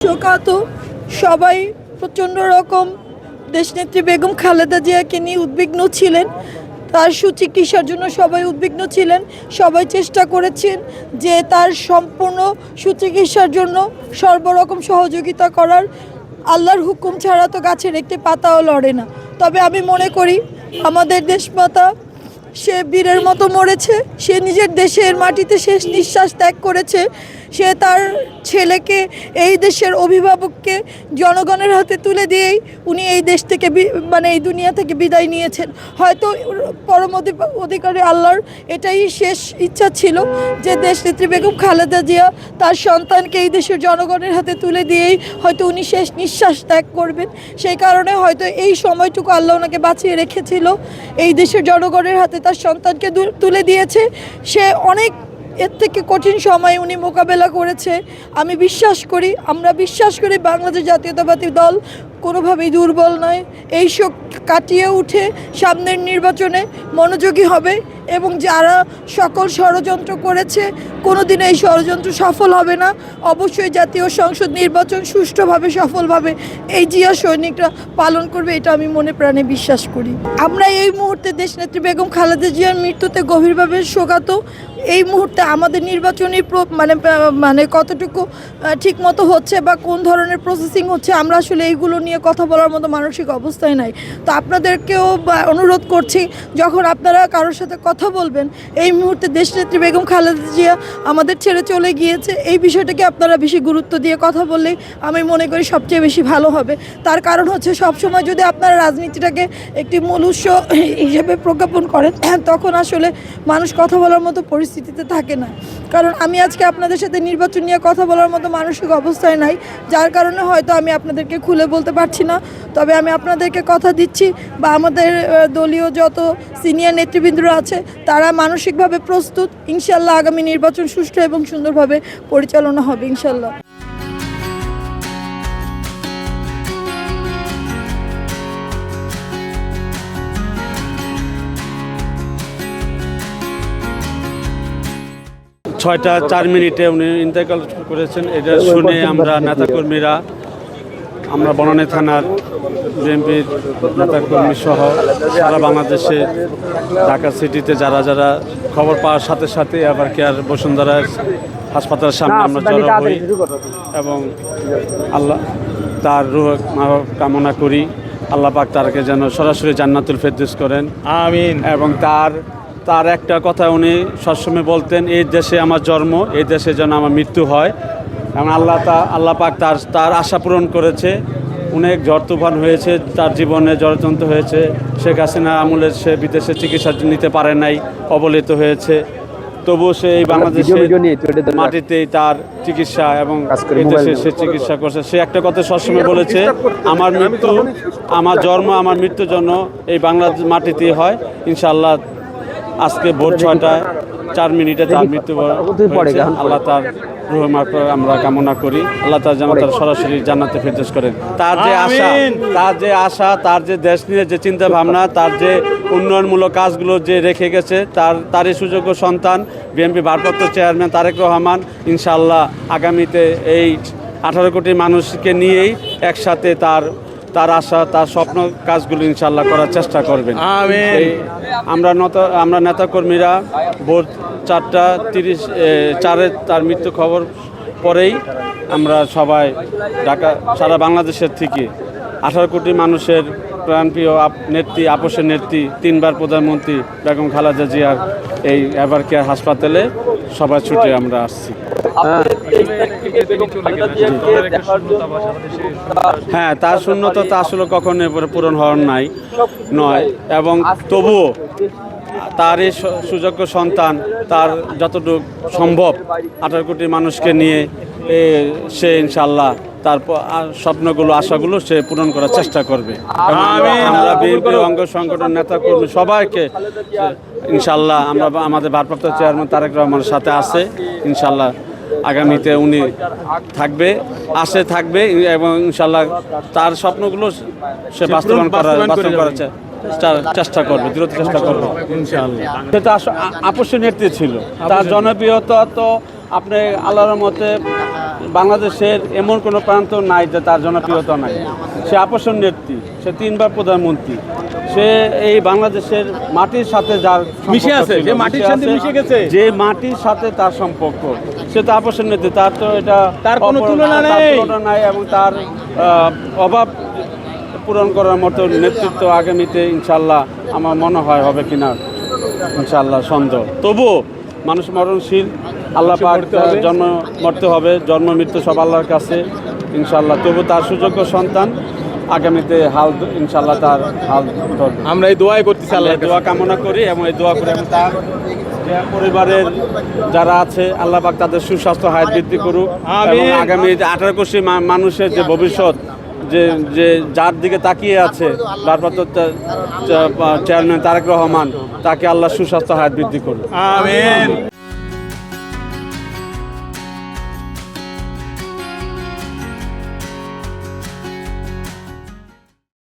শোকাহত সবাই প্রচণ্ড রকম দেশনেত্রী বেগম খালেদা জিয়াকে নিয়ে উদ্বিগ্ন ছিলেন। তার সুচিকিৎসার জন্য সবাই উদ্বিগ্ন ছিলেন। সবাই চেষ্টা করেছেন যে তার সম্পূর্ণ সুচিকিৎসার জন্য সর্বরকম সহযোগিতা করার। আল্লাহর হুকুম ছাড়া তো গাছের একটি পাতাও লড়ে না। তবে আমি মনে করি আমাদের দেশমাতা সে বীরের মতো মরেছে। সে নিজের দেশের মাটিতে শেষ নিঃশ্বাস ত্যাগ করেছে। সে তার ছেলেকে, এই দেশের অভিভাবককে জনগণের হাতে তুলে দিয়েই উনি এই দেশ থেকে এই দুনিয়া থেকে বিদায় নিয়েছেন। হয়তো পরম অধিকারী আল্লাহর এটাই শেষ ইচ্ছা ছিল যে দেশনেত্রী বেগম খালেদা জিয়া তার সন্তানকে এই দেশের জনগণের হাতে তুলে দিয়েই হয়তো উনি শেষ নিঃশ্বাস ত্যাগ করবেন। সেই কারণে হয়তো এই সময়টুকু আল্লাহ ওনাকে বাঁচিয়ে রেখেছিল। এই দেশের জনগণের হাতে তার সন্তানকে তুলে দিয়েছে। সে অনেক এর থেকে কঠিন সময় উনি মোকাবেলা করেছে। আমি বিশ্বাস করি, আমরা বিশ্বাস করি বাংলাদেশ জাতীয়তাবাদী দল কোনোভাবেই দুর্বল নয়। এই শোক কাটিয়ে উঠে সামনের নির্বাচনে মনোযোগী হবে এবং যারা সকল ষড়যন্ত্র করেছে কোনোদিন এই ষড়যন্ত্র সফল হবে না। অবশ্যই জাতীয় সংসদ নির্বাচন সুষ্ঠুভাবে সফলভাবে এই জিয়া সৈনিকরা পালন করবে, এটা আমি মনে প্রাণে বিশ্বাস করি। আমরা এই মুহূর্তে দেশনেত্রী বেগম খালেদা জিয়ার মৃত্যুতে গভীরভাবে শোকাহত। এই মুহূর্তে আমাদের নির্বাচনী কতটুকু ঠিকমতো হচ্ছে বা কোন ধরনের প্রসেসিং হচ্ছে আমরা আসলে এইগুলো নিয়ে কথা বলার মতো মানসিক অবস্থায় নাই। তো আপনাদেরকেও অনুরোধ করছি, যখন আপনারা কারোর সাথে কথা বলবেন, এই মুহূর্তে দেশনেত্রী বেগম খালেদা জিয়া আমাদের ছেড়ে চলে গিয়েছে, এই বিষয়টাকে আপনারা বেশি গুরুত্ব দিয়ে কথা বললেই আমি মনে করি সবচেয়ে বেশি ভালো হবে। তার কারণ হচ্ছে সবসময় যদি আপনারা রাজনীতিটাকে একটি মূল উৎস হিসেবে প্রজ্ঞাপন করেন তখন আসলে মানুষ কথা বলার মতো পরিস্থিতিতে থাকে না। কারণ আমি আজকে আপনাদের সাথে নির্বাচন নিয়ে কথা বলার মতো মানসিক অবস্থায় নাই, যার কারণে হয়তো আমি আপনাদেরকে খুলে বলতে পারছি না। তবে আমি আপনাদেরকে কথা দিচ্ছি বা আমাদের দলীয় যত সিনিয়র নেতৃবৃন্দরা আছে তারা মানসিকভাবে প্রস্তুত। ইনশাল্লাহ আগামী নির্বাচন সুষ্ঠু এবং সুন্দরভাবে পরিচালনা হবে ইনশাল্লাহ। 6টা 4 মিনিটে উনি ইন্তেকাল করেছেন। এটা শুনে আমরা নেতাকর্মীরা, আমরা বনানী থানার বিএনপির নেতাকর্মী সহ সারা বাংলাদেশে ঢাকা সিটিতে যারা যারা খবর পাওয়ার সাথে সাথে আবার কেয়ার বসুন্ধরা হাসপাতালের সামনে আমরা জড়ো হই এবং আল্লাহ তার রূহ কামনা করি। আল্লাহ পাক তারকে যেন সরাসরি জান্নাতুল ফেরদৌস করেন, আমিন। এবং তার একটা কথা উনি সবসময় বলতেন, এই দেশে আমার জন্ম, এই দেশে যেন আমার মৃত্যু হয়। এবং আল্লাহ পাক তার আশা পূরণ করেছে। অনেক ঝড় তুফান হয়েছে, তার জীবনে জড়যন্ত্র হয়েছে। শেখ হাসিনা আমলের সে বিদেশে চিকিৎসা নিতে পারে নাই, অবহেলিত হয়েছে। তবুও সে এই বাংলাদেশের মাটিতেই তার চিকিৎসা এবং দেশে সে চিকিৎসা করছে। সে একটা কথা সবসময় বলেছে, আমার মৃত্যু, আমার জন্ম, আমার মৃত্যুর জন্য এই বাংলাদেশ মাটিতেই হয়। ইনশাআল্লাহ আজকে ভোর 6টা 4 মিনিটে তার মৃত্যুবরণ হয়েছে। আল্লাহ তার রূহ মাগফিরাত আমরা কামনা করি। আল্লাহ তার যেন তার সরাসরি জান্নাতে ফেরদৌস করেন। তার যে আশা, তার যে দেশ নিয়ে যে চিন্তা ভাবনা, তার যে উন্নয়নমূলক কাজগুলো যে রেখে গেছে, তারই সুযোগ্য সন্তান বিএনপি ভারপ্রাপ্ত চেয়ারম্যান তারেক রহমান ইনশাআল্লাহ আগামীতে এই 18 কোটি মানুষকে নিয়েই একসাথে তার আশা, তার স্বপ্ন কাজগুলো ইনশাআল্লাহ করার চেষ্টা করবেন। আমরা নেতাকর্মীরা ভোর 4:30 তার মৃত্যু খবর পরেই আমরা সবাই ঢাকা সারা বাংলাদেশের থেকে 18 কোটি মানুষের প্রাণপ্রিয় নেত্রী, আপসের নেত্রী, 3বার প্রধানমন্ত্রী বেগম খালেদা জিয়ার এই এভার কেয়ার হাসপাতালে সবাই ছুটে আমরা আসছি। হ্যাঁ, তার শূন্যতা তো আসলে কখনো পূরণ হওয়ার নয়। এবং তবুও তার এই সুযোগ্য সন্তান তার যতটুকু সম্ভব 18 কোটি মানুষকে নিয়ে সে ইনশাআল্লাহ তার স্বপ্নগুলো, আশাগুলো সে পূরণ করার চেষ্টা করবে। আমরা বিএনপির অঙ্গ সংগঠন নেতাকর্মী সবাইকে ইনশাআল্লাহ, আমরা আমাদের ভারপ্রাপ্ত চেয়ারম্যান তারেক রহমানের সাথে আছে। ইনশাআল্লাহ আগামীতে উনি থাকবে এবং ইনশাআল্লাহ তার স্বপ্নগুলো সে বাস্তবায়ন করার চেষ্টা করবে, দৃঢ় চেষ্টা করবে ইনশাআল্লাহ। সেটা আপসের নেত্রী ছিল, তার জনপ্রিয়তা তো আপনি আল্লাহর মতে বাংলাদেশের এমন কোনো প্রান্ত নাই যে তার জনপ্রিয়তা নাই। সে আপসন নেত্রী, সে 3 বার প্রধানমন্ত্রী, সে এই বাংলাদেশের মাটির সাথে যার সম্পর্ক মিশে আছে, ছিল, যে মাটির সাথে মিশে গেছে, যে মাটির সাথে তার সম্পর্ক, সে তো আপসন নেত্রী, তার তো এটা তার কোনো তুলনা তার নেই। তুলনা নাই এবং তার অভাব পূরণ করার মতো নেতৃত্ব আগামীতে ইনশাল্লাহ আমার মনে হয় হবে কিনা ইনশাল্লাহ সন্দেহ। তবুও মানুষ মরণশীল, আল্লাহ পাক জন্ম মরতে হবে, জন্ম মৃত্যু সব আল্লাহর কাছে ইনশাল্লাহ। তবু তার সুযোগ্য সন্তান আগামীতে ইনশাল্লাহ তার হাল ধরবে। আমরা এই দোয়াই করতেছি, আল্লাহ আল্লাহ দোয়া কামনা করি এবং এই দোয়া করি এবং তার যে পরিবারের যারা আছে আল্লাহ পাক তাদের সুস্বাস্থ্য হায়াত বৃদ্ধি করুক এবং আমিন। আগামী 18 কোটি মানুষের যে ভবিষ্যৎ, যে যে যার দিকে তাকিয়ে আছে ভারপ্রাপ্ত চেয়ারম্যান তারেক রহমান, তাকে আল্লাহ সুস্বাস্থ্য হায়াত বৃদ্ধি করুক। আমিন।